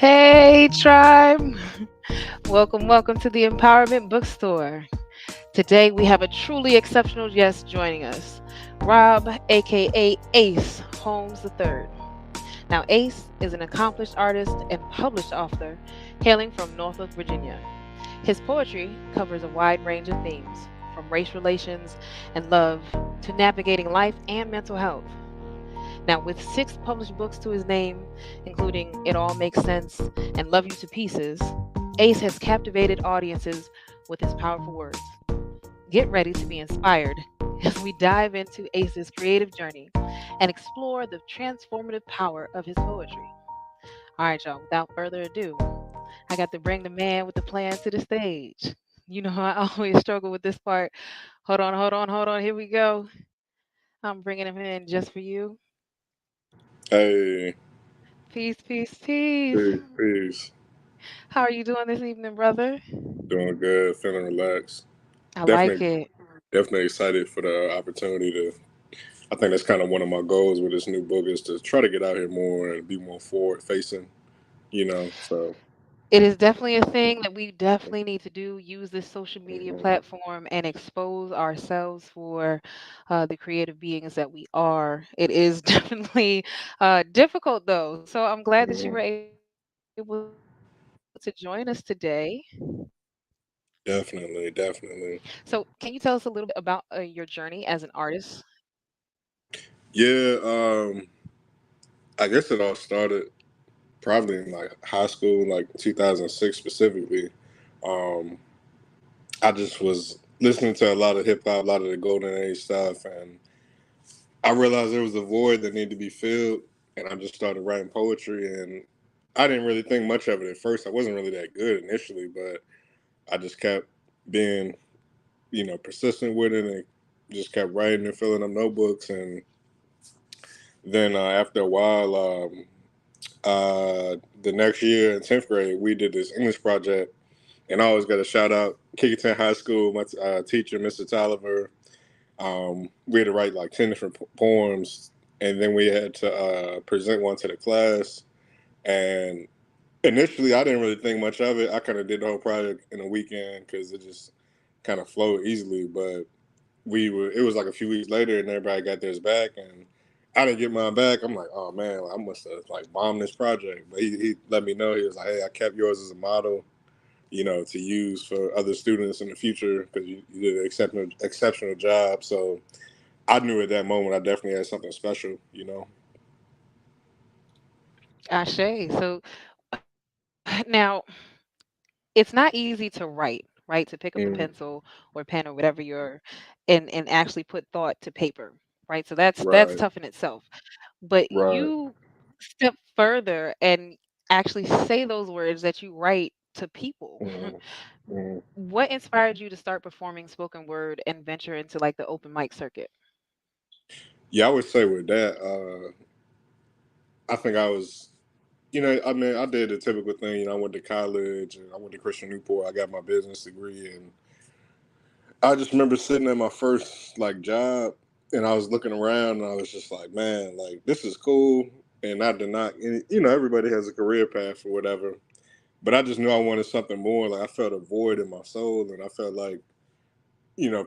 Hey, tribe. Welcome to the Empowerment Bookstore. Today we have a truly exceptional guest joining us, Rob, aka ACE Holmes III. Now, ACE is an accomplished artist and published author hailing from Norfolk, Virginia. His poetry covers a wide range of themes, from race relations and love to navigating life and mental health. Now, with six published books to his name, including It All Makes Sense and Love You to Pieces, Ace has captivated audiences with his powerful words. Get ready to be inspired as we dive into Ace's creative journey and explore the transformative power of his poetry. All right, y'all, without further ado, I got to bring the man with the plan to the stage. You know how I always struggle with this part. Hold on. Here we go. I'm bringing him in just for you. Hey, Peace. peace. How are you doing this evening, brother? Doing good, feeling relaxed. I like Definitely, it. definitely excited for the opportunity to. I think that's kind of one of my goals with this new book is to try to get out here more and be more forward facing. So It is definitely a thing that we definitely need to do. Use this social media mhm. platform and expose ourselves for the creative beings that we are. It is definitely difficult, though. So I'm glad that you were Mhm. able to join us today. Definitely, definitely. So, can you tell us a little bit about your journey as an artist? Yeah, I guess it all started probably in like high school, like 2006 specifically. Um, I just was listening to a lot of hip hop, a lot of the golden age stuff, and I realized there was a void that needed to be filled, and I just started writing poetry. And I didn't really think much of it at first. I wasn't really that good initially, but I just kept being, persistent with it, and just kept writing and filling up notebooks. And then after a while, the next year in 10th grade, we did this English project, and I always got a shout out Kickerton High School, my teacher, Mr. Tolliver. We had to write like 10 different poems, and then we had to present one to the class. And initially, I didn't really think much of it. I kind of did the whole project in a weekend because it just kind of flowed easily. But it was like a few weeks later, and everybody got theirs back, and I didn't get mine back. I'm like, oh man, I must have like bombed this project. But he let me know. He was like, hey, I kept yours as a model, to use for other students in the future because you did an exceptional job. So I knew at that moment I definitely had something special. Ashe. So, now it's not easy to write, right? To pick up a Mm, pencil or pen or whatever you're and actually put thought to paper, right? So that's right, tough in itself. But right. you step further and actually say those words that you write to people. Mm, mm. What inspired you to start performing spoken word and venture into like the open mic circuit? Yeah, I would say with that, I think I was, I mean, I did the typical thing. I went to college and I went to Christian Newport. I got my business degree, and I just remember sitting at my first like job, and I was looking around, and I was just like, man, like this is cool. And not to knock, everybody has a career path or whatever. But I just knew I wanted something more. Like I felt a void in my soul, and I felt like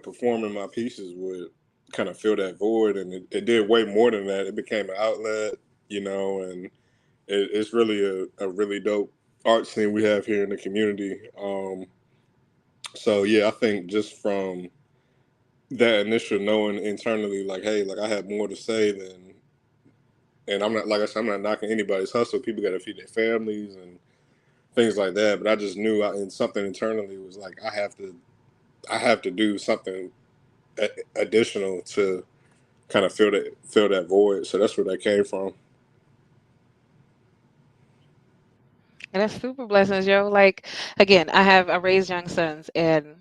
performing my pieces would kind of fill that void, and it did way more than that. It became an outlet, and it's really a really dope art scene we have here in the community. So yeah, I think just from that initial knowing internally, like, hey, like I have more to say than, and I'm not like I said, I'm not knocking anybody's hustle. People got to feed their families and things like that. But I just knew in something internally was like I have to do something additional to kind of fill that void. So that's where that came from. And that's super blessings, yo. Like again, I raised young sons and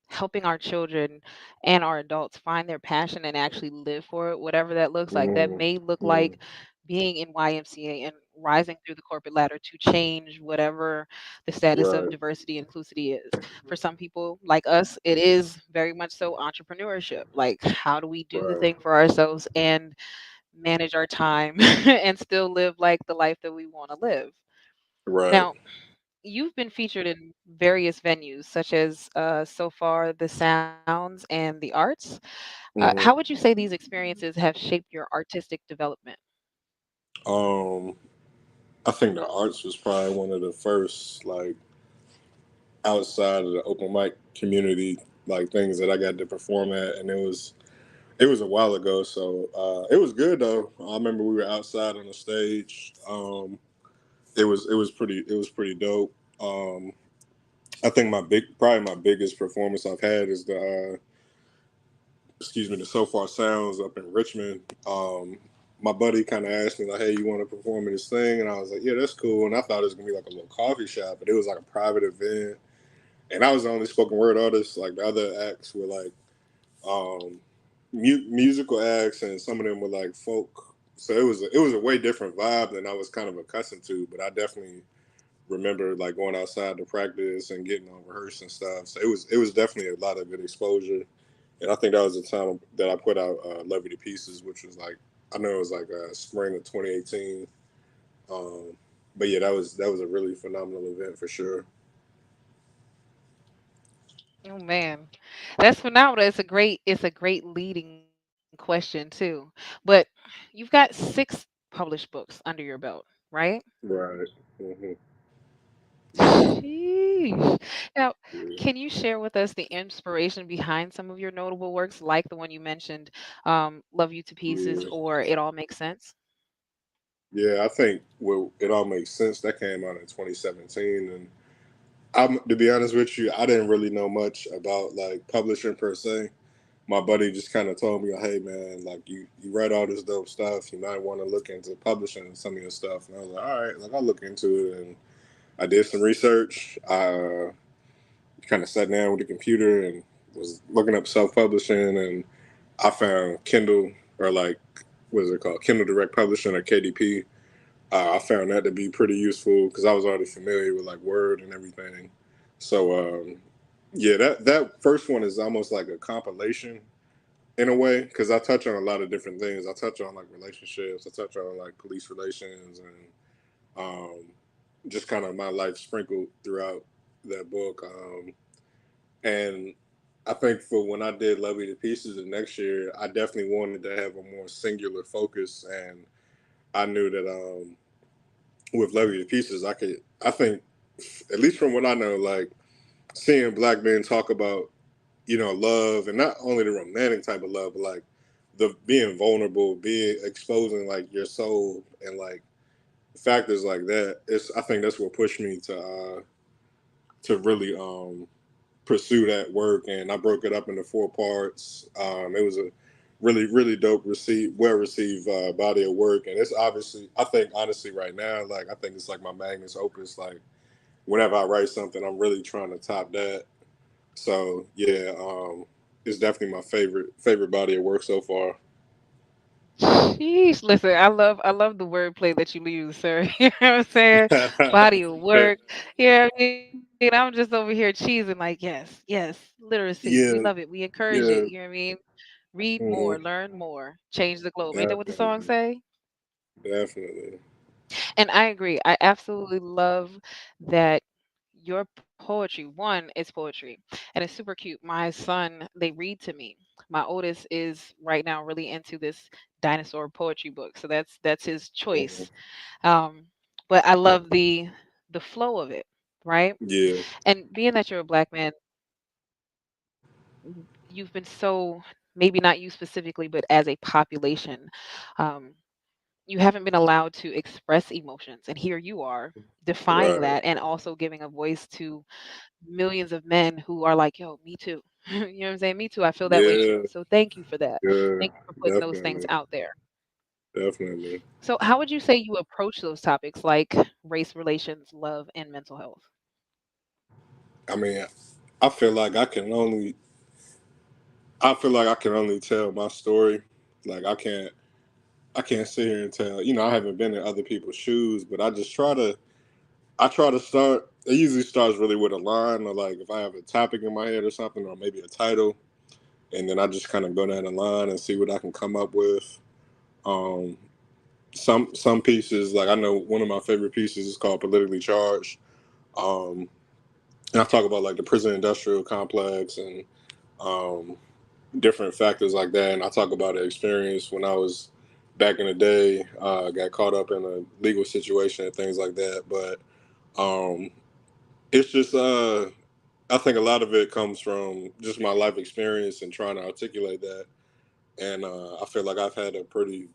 helping our children and our adults find their passion and actually live for it, whatever that looks like. That Mm, may look mm, like being in YMCA and rising through the corporate ladder to change whatever the status of right, diversity inclusivity is. For some people like us, it is very much so entrepreneurship. Like, how do we do the right. thing for ourselves and manage our time and still live like the life that we want to live? Right. Now, you've been featured in various venues, such as so far the sounds and the arts. How would hmm you say these experiences have shaped your artistic development? Um, I think the arts was probably one of the first, like, outside of the open mic community, like things that I got to perform at, and it was a while ago, so it was good though. I remember we were outside on the stage. It was pretty dope. I think probably my biggest performance I've had is the So Far Sounds up in Richmond. My buddy kind of asked me like, "Hey, you want to perform in this thing?" And I was like, "Yeah, that's cool." And I thought it was gonna be like a little coffee shop, but it was like a private event, and I was the only spoken word artist. Like the other acts were like um, musical acts, and some of them were like folk. So it was a way different vibe than I was kind of accustomed to. But I definitely remember like going outside to practice and getting on rehearse and stuff. So it was definitely a lot of good exposure. And I think that was the time that I put out "Love You to Pieces," which was like I know it was like spring of 2018. Um, but yeah, that was a really phenomenal event for sure. Oh man, that's phenomenal. It's a great leading question too. But you've got 6 published books under your belt, right? Right. hmm Sheesh. Now, Yeah. can you share with us the inspiration behind some of your notable works, like the one you mentioned, "Love You to Pieces" Yeah. or "It All Makes Sense"? Yeah, I think well, it all makes sense. That came out in 2017, and to be honest with you, I didn't really know much about like publishing per se. My buddy just kind of told me, "Hey man, like you write all this dope stuff. You might want to look into publishing some of your stuff." And I was like, "All right, like I'll look into it." And I did some research. I kind of sat down with the computer and was looking up self publishing, and I found Kindle, or like what is it called, Kindle Direct Publishing, or KDP. I found that to be pretty useful because I was already familiar with like Word and everything. So yeah, that first one is almost like a compilation in a way because I touch on a lot of different things. I touch on like relationships. I touch on like police relations and just kind of my life sprinkled throughout that book. And I think for when I did Love You to Pieces the next year, I definitely wanted to have a more singular focus, and I knew that with Love You to Pieces, I think, at least from what I know, like seeing black men talk about, love, and not only the romantic type of love, but like the being vulnerable, being exposing like your soul and like factors like that. I think that's what pushed me to really pursue that work, and I broke it up into 4 parts. It was a really really dope well received body of work, and it's obviously I think honestly right now like I think it's like my magnus opus. Like whenever I write something, I'm really trying to top that. So yeah, it's definitely my favorite body of work so far. Sheesh, listen, I love the wordplay that you use, sir. You know what I'm saying? Body of work. Yeah, I mean, I'm just over here cheesing like, yes, literacy. We love it. We yeah, encourage it. You know what I yeah, mean? Read more, hmm learn more, change the globe. Ain't that what the song definitely, say? definitely, And I agree. I absolutely love that your poetry, one, is poetry, and it's super cute. My son, they read to me. My oldest is right now really into this dinosaur poetry book, so that's his hmm choice. Um, but I love the flow of it, right? yeah, And being that you're a black man, you've been so, maybe not you specifically, but as a population, um, you haven't been allowed to express emotions, and here you are defying right, that and also giving a voice to millions of men who are like, yo, me too. You know what I'm saying? Me too. I feel that way too. yeah, So thank you for that. yeah, Thank you for putting those things definitely, out there. definitely. So how would you say you approach those topics like race relations, love, and mental health? I mean, I feel like I can only tell my story. Like I can't sit here and tell. I haven't been in other people's shoes, but I try to start. It usually starts really with a line, or like if I have a topic in my head or something, or maybe a title, and then I just kind of go down the line and see what I can come up with. Um, some pieces, like I know one of my favorite pieces is called Politically Charged. Um, and I talk about like the prison industrial complex and um, different factors like that. And I talk about an experience when I was back in the day, got caught up in a legal situation and things like that. But um, it's just, I think a lot of it comes from just my life experience and trying to articulate that. And I feel like I've had a pretty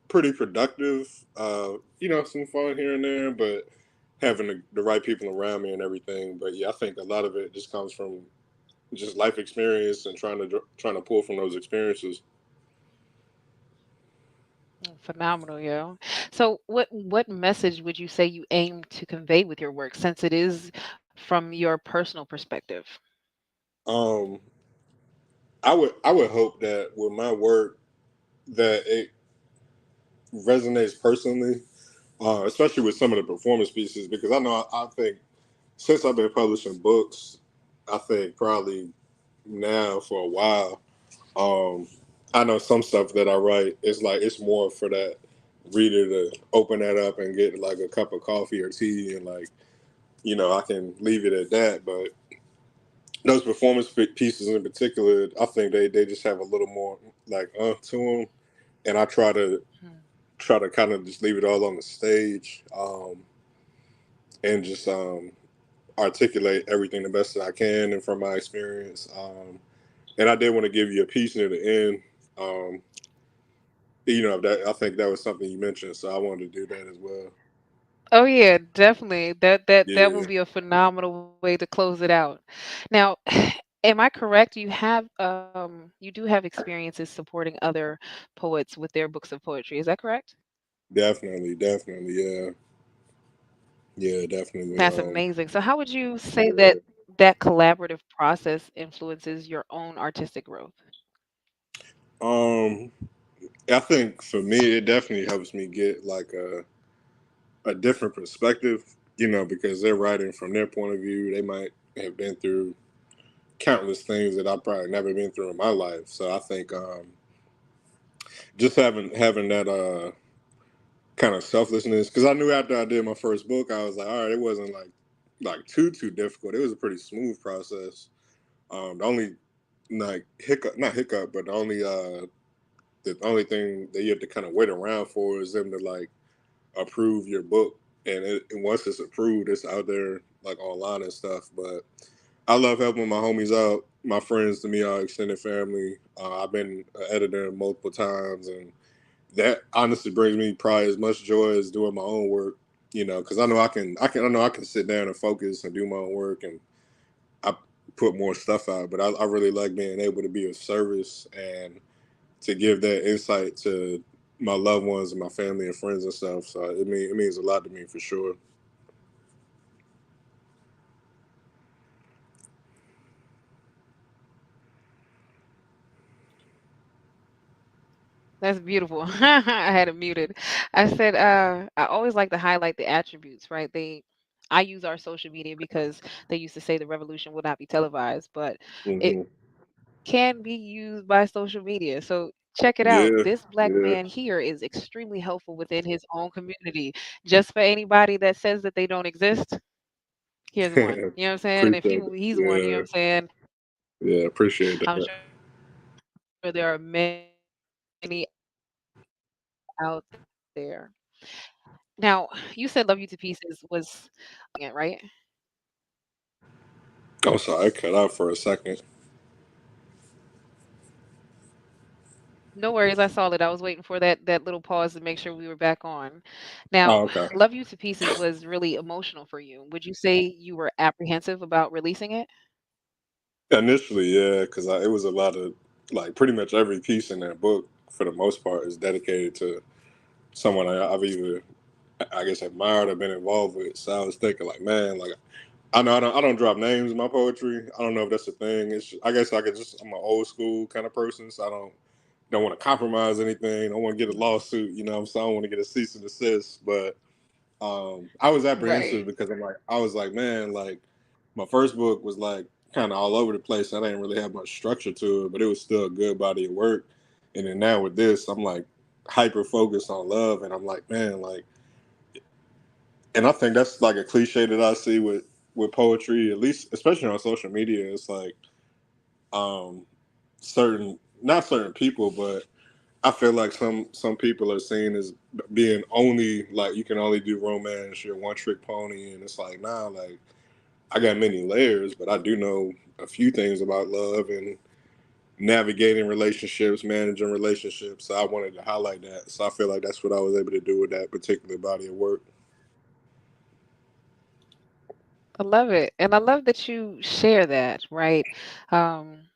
productive, some fun here and there, but having the right people around me and everything. But yeah, I think a lot of it just comes from just life experience and trying to pull from those experiences. Phenomenal, yo. So what message would you say you aim to convey with your work since it is from your personal perspective? Um, I would hope that with my work that it resonates personally, especially with some of the performance pieces, because I know I think since I've been publishing books, I think probably now for a while, um, I know some stuff that I write is like it's more for that reader to open that up and get like a cup of coffee or tea and like I can leave it at that. But those performance pieces in particular, I think they just have a little more like to them, and I try to kind of just leave it all on the stage, and just articulate everything the best that I can and from my experience. And I did want to give you a piece near the end. Um, that I think that was something you mentioned, so I wanted to do that as well. Oh yeah, definitely. That will Yeah, be a phenomenal way to close it out. Now, am I correct? You do have experiences supporting other poets with their books of poetry. Is that correct? definitely, yeah, yeah, definitely. That's amazing. So how would you say that that collaborative process influences your own artistic growth? Um, I think for me, it definitely helps me get like a different perspective, because they're writing from their point of view. They might have been through countless things that I've probably never been through in my life. So I think just having that kind of selflessness, because I knew after I did my first book, I was like, all right, it wasn't like too difficult. It was a pretty smooth process. The only like hiccup, not hiccup, but the only thing that you have to kind of wait around for is them to like approve your book, and once it's approved, it's out there like online and stuff. But I love helping my homies out, my friends to me, our extended family. I've been an editor multiple times, and that honestly brings me probably as much joy as doing my own work. Because I know I can sit down and focus and do my own work, and I put more stuff out. But I really like being able to be of service and to give that insight to my loved ones and my family and friends and stuff. So it means a lot to me for sure. That's beautiful. I had it muted. I said, I always like to highlight the attributes, right? I use our social media because they used to say the revolution will not be televised, but it Hmm. can be used by social media. So check it out. This Yeah, black man yeah. here is extremely helpful within his own community. Just for anybody that says that they don't exist, here's one. You know what I'm saying? And if Appreciate it. he's one, you know Yeah, what I'm saying? yeah. Appreciate I'm that. sure there are many out there. Now, you said Love You to Pieces was it, right? I'm sorry, I cut out for a second. No worries, I saw it. I was waiting for that little pause to make sure we were back on. Now, Oh, okay. Love You to Pieces was really emotional for you. Would you say you were apprehensive about releasing it? Initially, yeah, because it was a lot of like pretty much every piece in that book for the most part is dedicated to someone I've either I guess admired or been involved with. So I was thinking like, man, like I know I don't drop names in my poetry. I don't know if that's a thing. I guess I'm an old school kind of person, so I don't want to compromise anything. I don't want to get a lawsuit, so I don't want to get a cease and desist. But I was apprehensive Right. because I was like, man, like my first book was like kind of all over the place. I didn't really have much structure to it, but it was still a good body of work. And then now with this, I'm like, hyper focused on love, and I'm like, man, like, and I think that's like a cliche that I see with poetry, at least especially on social media. It's like um certain not certain people, but I feel like some people are seen as being only like you can only do romance, you're one trick pony, and it's like nah, like I got many layers, but I do know a few things about love and navigating relationships, managing relationships. So I wanted to highlight that. So I feel like that's what I was able to do with that particular body of work. I love it. And I love that you share that, right? Um,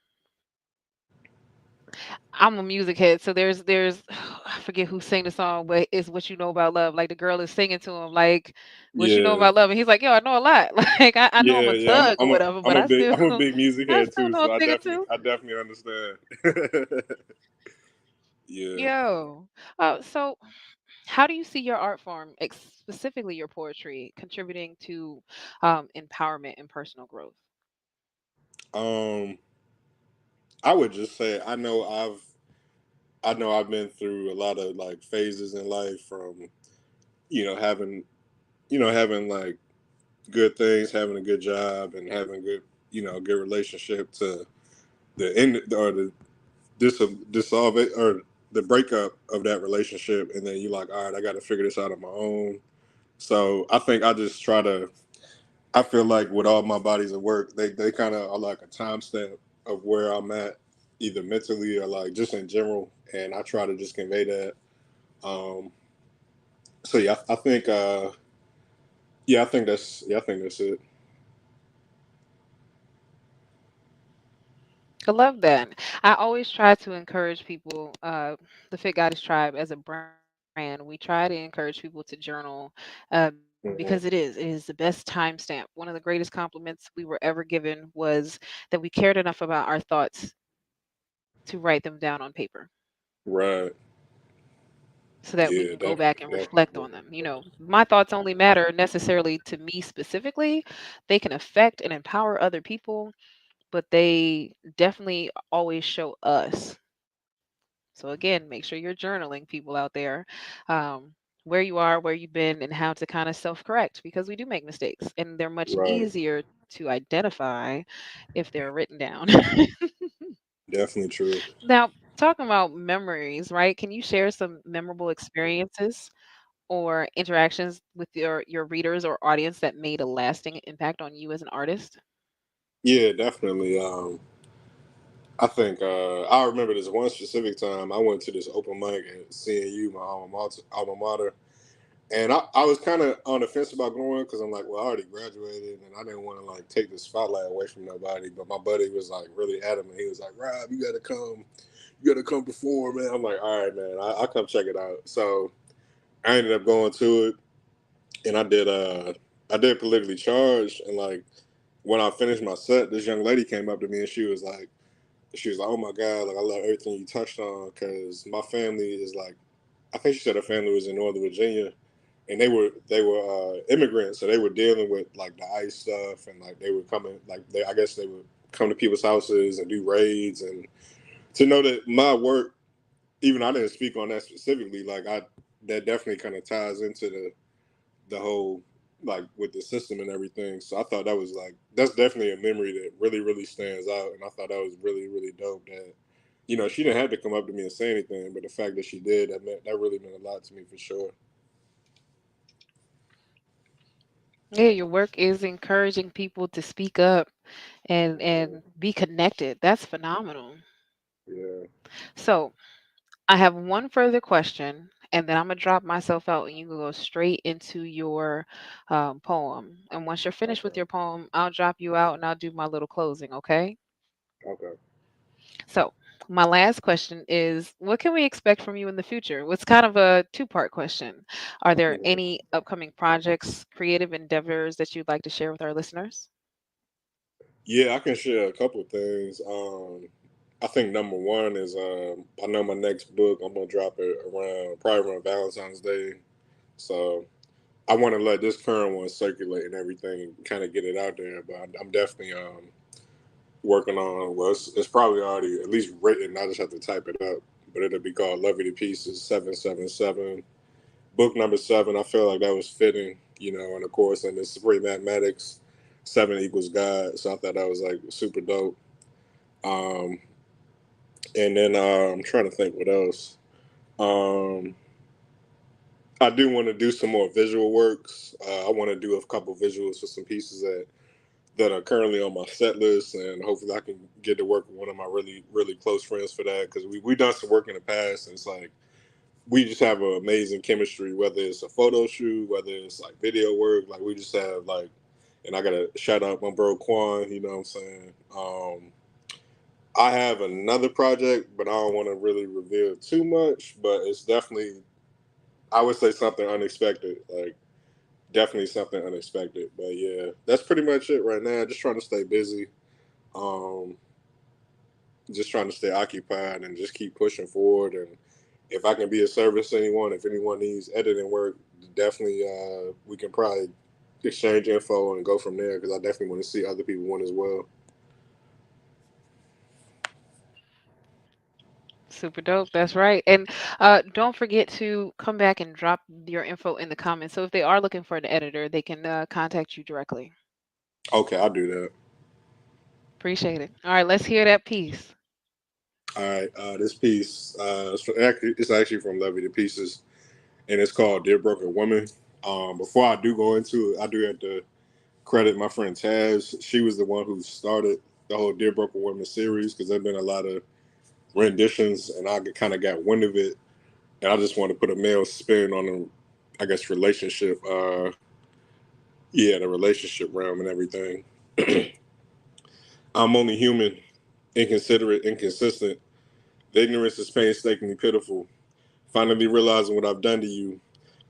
I'm a music head, so there's I forget who sang the song, but it's what you know about love. Like the girl is singing to him, like what you know Yeah, about love, and he's like, "Yo, I know a lot. Like I know I'm yeah, a yeah. thug or whatever, but I'm a big music I head still too, know a so thing or two." I definitely understand. Yeah. Yo, so how do you see your art form, specifically your poetry, contributing to empowerment and personal growth? Um, I would just say I know I've been through a lot of like phases in life from you know having having like good things, having a good job, and having good good relationship to the end or the dissolve it or the breakup of that relationship, and then you're like, all right, I got to figure this out on my own. So I think I just try to. I feel like with all my bodies of work, they kind of are like a timestamp of where I'm at, either mentally or like just in general, and I try to just convey that. Um, so yeah, I think I think that's it. I love that. I always try to encourage people, the Fit Goddess Tribe as a brand. We try to encourage people to journal because it Hmm. is the best timestamp. One of the greatest compliments we were ever given was that we cared enough about our thoughts to write them down on paper Right. so that we Yeah. can go back and reflect Definitely. on them. My thoughts only matter necessarily to me specifically. They can affect and empower other people, but they definitely always show us. So again, make sure you're journaling, people out there, where you are, where you've been, and how to kind of self-correct because we do make mistakes, and they're much Right. easier to identify if they're written down. Definitely true. Now, talking about memories, right? Can you share some memorable experiences or interactions with your readers or audience that made a lasting impact on you as an artist? Yeah, definitely. I think I remember this one specific time I went to this open mic at CNU, my alma mater, and I was kind of on the fence about going because I'm like, well, I already graduated, and I didn't want to like take the spotlight away from nobody. But my buddy was like really adamant. He was like, Rob, you got to come perform, man. I'm like, all right, man, I'll come check it out. So I ended up going to it, and I did politically charged, and like when I finished my set, this young lady came up to me and she was like, "Oh my God, like I love everything you touched on because my family is like, I think she said her family was in Northern Virginia, and they were immigrants, so they were dealing with like the ICE stuff, and like they were coming, like I guess they would come to people's houses and do raids, and to know that my work, even I didn't speak on that specifically, like I that definitely kind of ties into the whole like with the system and everything. So I thought that was like that's definitely a memory that really really stands out, and I thought that was really really dope. That she didn't have to come up to me and say anything, but the fact that she did that really meant a lot to me for sure. Yeah, your work is encouraging people to speak up Yeah, and be connected. That's phenomenal. yeah. So I have one further question, and then I'm gonna drop myself out, and you can go straight into your poem. And once you're finished with Okay, your poem, I'll drop you out, and I'll do my little closing. Okay? okay, So my last question is, what can we expect from you in the future? It's kind of a two-part question. Are there mhm. any upcoming projects, creative endeavors that you'd like to share with our listeners? Yeah, I can share a couple of things. I think number one is I know my next book I'm gonna drop it around probably around Valentine's Day. So I want to let this current one circulate and everything, kind of get it out there. But I'm definitely working on. Well, it's probably already at least written. I just have to type it up. but it'll be called Love You to Pieces 777. Book number seven, I feel like that was fitting, and of course, and it's three mathematics, seven equals God. So I thought that was like super dope. Um, and then I'm trying to think what else. Um, I do want to do some more visual works. I want to do a couple visuals for some pieces that are currently on my set list, and hopefully I can get to work with one of my really really close friends for that because we done some work in the past, and it's like we just have an amazing chemistry. Whether it's a photo shoot, whether it's like video work, like we just have like, and I gotta shout out my bro Quan. You know what I'm saying? I have another project, but I don't want to really reveal too much. But it's definitely, I would say something unexpected. Like definitely something unexpected. But yeah, that's pretty much it right now. Just trying to stay busy. Um, just trying to stay occupied and just keep pushing forward. And if I can be of service to anyone, if anyone needs editing work, definitely we can probably exchange info and go from there because I definitely want to see other people want as well. Super dope. That's right. And don't forget to come back and drop your info in the comments. So if they are looking for an editor, they can contact you directly. Okay, I'll do that. Appreciate it. All right, let's hear that piece. All right, this piece it's actually from Levy to Pieces, and it's called "Dear Broken Woman." Before I do go into it, I do have to credit my friend Taz. She was the one who started the whole "Dear Broken Woman" series because there've been a lot of renditions, and I kind of got wind of it, and I just want to put a male spin on the, I guess, relationship. Yeah, the relationship realm and everything. I'm only human, inconsiderate, inconsistent. The ignorance is painstakingly pitiful. Finally realizing what I've done to you,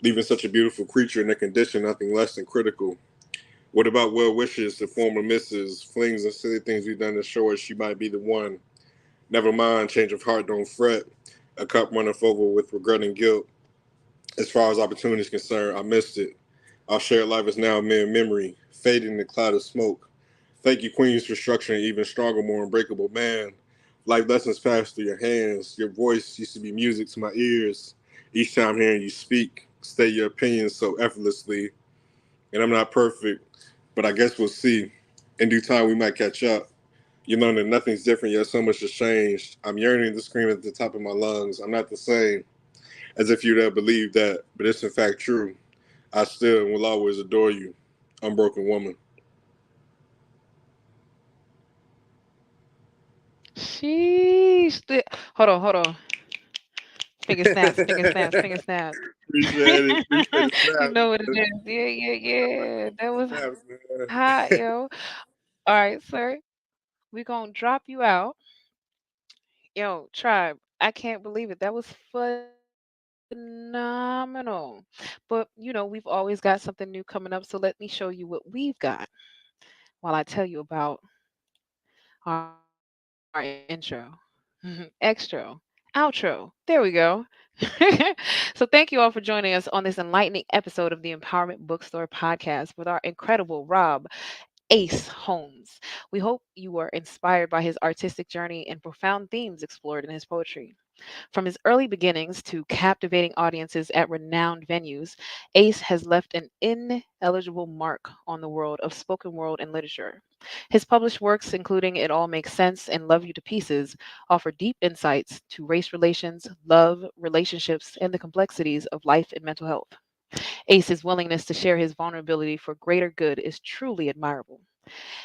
leaving such a beautiful creature in a condition nothing less than critical. What about well wishes, the former misses, flings and silly things we've done to show her she might be the one? Never mind, change of heart, don't fret. A cup runneth over with regret and guilt. As far as opportunity is concerned, I missed it. Our shared life is now a mere memory, fading in the cloud of smoke. Thank you, Queens, for structuring an even stronger, more unbreakable man. Life lessons pass through your hands. Your voice used to be music to my ears. Each time hearing you speak, state your opinions so effortlessly. And I'm not perfect, but I guess we'll see. In due time, we might catch up. You learn that nothing's different, yet so much has changed. I'm yearning to scream at the top of my lungs. I'm not the same, as if you'd have believed that, but it's in fact true. I still and will always adore you, unbroken woman. Sheesh. Hold on, hold on. Finger snaps, finger snaps, finger snaps. Appreciate it. Appreciate the You snaps, know what it man. is. Yeah, yeah, yeah. That was Snaps, man. hot, yo. All right, sir. We're gonna drop you out. Yo, tribe. I can't believe it. That was phenomenal. But we've always got something new coming up. So let me show you what we've got while I tell you about our intro, extro, outro. There we go. So thank you all for joining us on this enlightening episode of the Empowerment Bookstore podcast with our incredible Rob Ace Holmes. We hope you were inspired by his artistic journey and profound themes explored in his poetry. From his early beginnings to captivating audiences at renowned venues, Ace has left an ineligible mark on the world of spoken word and literature. His published works, including It All Makes Sense and Love You to Pieces, offer deep insights to race relations, love, relationships, and the complexities of life and mental health. Ace's willingness to share his vulnerability for greater good is truly admirable.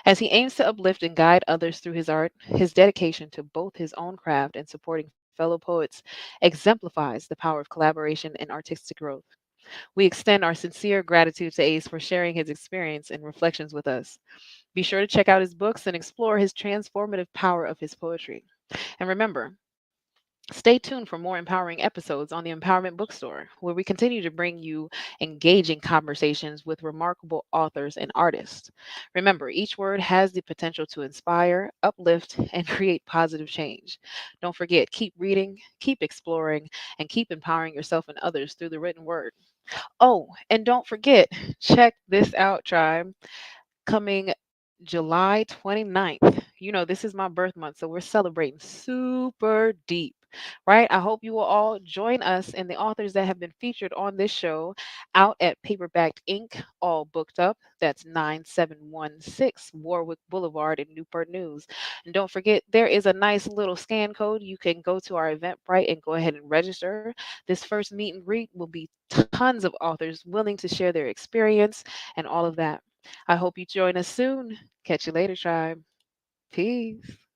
As he aims to uplift and guide others through his art, his dedication to both his own craft and supporting fellow poets exemplifies the power of collaboration and artistic growth. We extend our sincere gratitude to Ace for sharing his experience and reflections with us. Be sure to check out his books and explore his transformative power of his poetry. And remember, stay tuned for more empowering episodes on the Empowerment Bookstore, where we continue to bring you engaging conversations with remarkable authors and artists. Remember, each word has the potential to inspire, uplift, and create positive change. Don't forget, keep reading, keep exploring, and keep empowering yourself and others through the written word. Oh, and don't forget, check this out, tribe. Coming July 29th. You know, this is my birth month, so we're celebrating super deep. right? I hope you will all join us and the authors that have been featured on this show out at Paperbacked Ink, all booked up. That's 9716 Warwick Boulevard in Newport News. And don't forget, there is a nice little scan code. You can go to our Eventbrite and go ahead and register. This first meet and greet will be tons of authors willing to share their experience and all of that. I hope you join us soon. Catch you later, tribe. Peace.